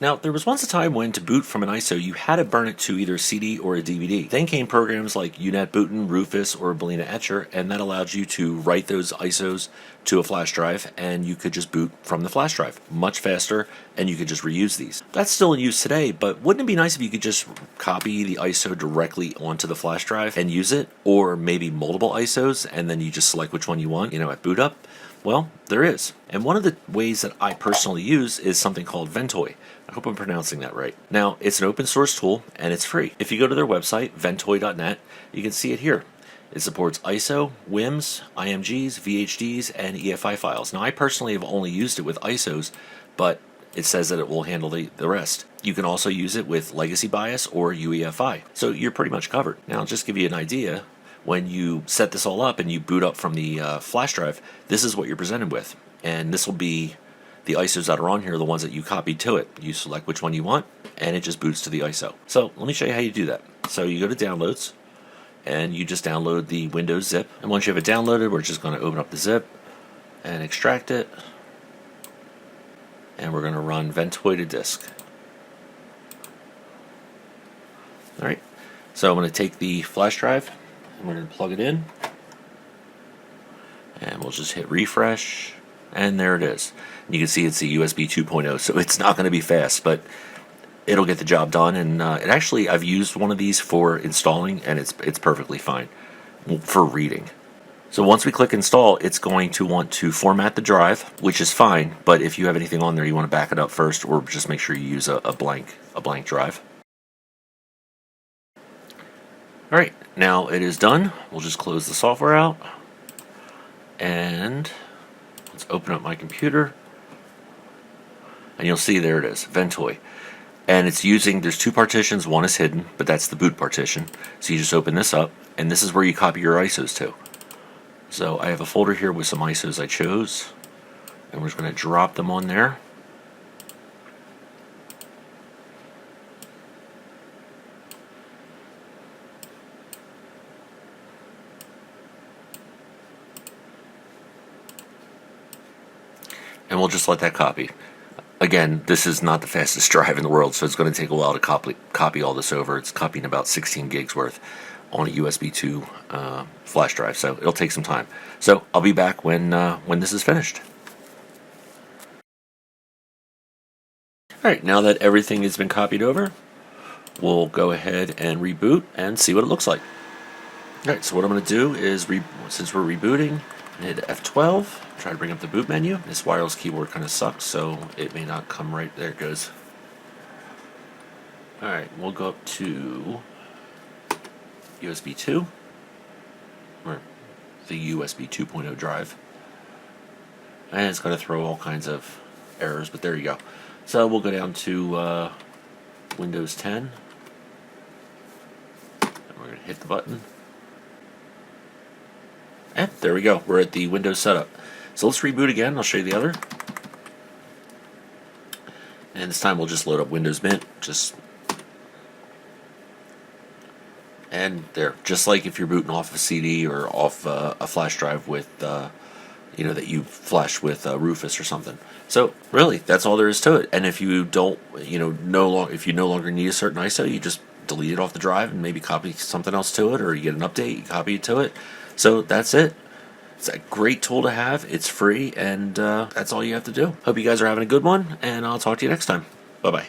Now, there was once a time when to boot from an ISO, you had to burn it to either a CD or a DVD. Then came programs like Unetbootin, Rufus, or BalenaEtcher, and that allowed you to write those ISOs to a flash drive, and you could just boot from the flash drive. Much faster, and you could just reuse these. That's still in use today, but wouldn't it be nice if you could just copy the ISO directly onto the flash drive and use it? Or maybe multiple ISOs, and then you just select which one you want, at boot up? Well, there is. And one of the ways that I personally use is something called Ventoy. I hope I'm pronouncing that right. Now, it's an open source tool, and it's free. If you go to their website, ventoy.net, you can see it here. It supports ISO, WIMs, IMGs, VHDs, and EFI files. Now, I personally have only used it with ISOs, but it says that it will handle the rest. You can also use it with legacy BIOS or UEFI. So you're pretty much covered. Now, I'll just give you an idea. When you set this all up and you boot up from the flash drive, this is what you're presented with. And this will be the ISOs that are on here, the ones that you copied to it. You select which one you want, and it just boots to the ISO. So let me show you how you do that. So you go to Downloads, and you just download the Windows zip. And once you have it downloaded, we're just going to open up the zip and extract it. And we're going to run Ventoy to disk. All right. So I'm going to take the flash drive, and we're going to plug it in. And we'll just hit refresh. And there it is. You can see it's a USB 2.0, so it's not going to be fast, but it'll get the job done. And I've used one of these for installing, and it's perfectly fine for reading. So once we click install, it's going to want to format the drive, which is fine. But if you have anything on there, you want to back it up first, or just make sure you use a blank drive. All right, now it is done. We'll just close the software out, and let's open up my computer. And you'll see there it is, Ventoy. And it's using, there's two partitions, one is hidden, but that's the boot partition. So you just open this up, and this is where you copy your ISOs to. So I have a folder here with some ISOs I chose, and we're just going to drop them on there. And we'll just let that copy. Again, this is not the fastest drive in the world, so it's going to take a while to copy all this over. It's copying about 16 gigs worth on a USB 2 flash drive, so it'll take some time. So I'll be back when this is finished. All right, now that everything has been copied over, we'll go ahead and reboot and see what it looks like. All right, so what I'm going to do is, since we're rebooting, hit F12. Try to bring up the boot menu. This wireless keyboard kind of sucks, so it may not come right. There it goes. Alright, we'll go up to USB 2, or the USB 2.0 drive. And it's going to throw all kinds of errors, but there you go. So we'll go down to Windows 10. And we're going to hit the button. And there we go. We're at the Windows setup. So let's reboot again. I'll show you the other. And this time we'll just load up Windows Mint. And there. Just like if you're booting off a CD or off a flash drive with, that you flash with Rufus or something. So really, that's all there is to it. And if you don't, if you no longer need a certain ISO, you just delete it off the drive and maybe copy something else to it, or you get an update, you copy it to it. So that's it. It's a great tool to have. It's free, and that's all you have to do. Hope you guys are having a good one, and I'll talk to you next time. Bye-bye.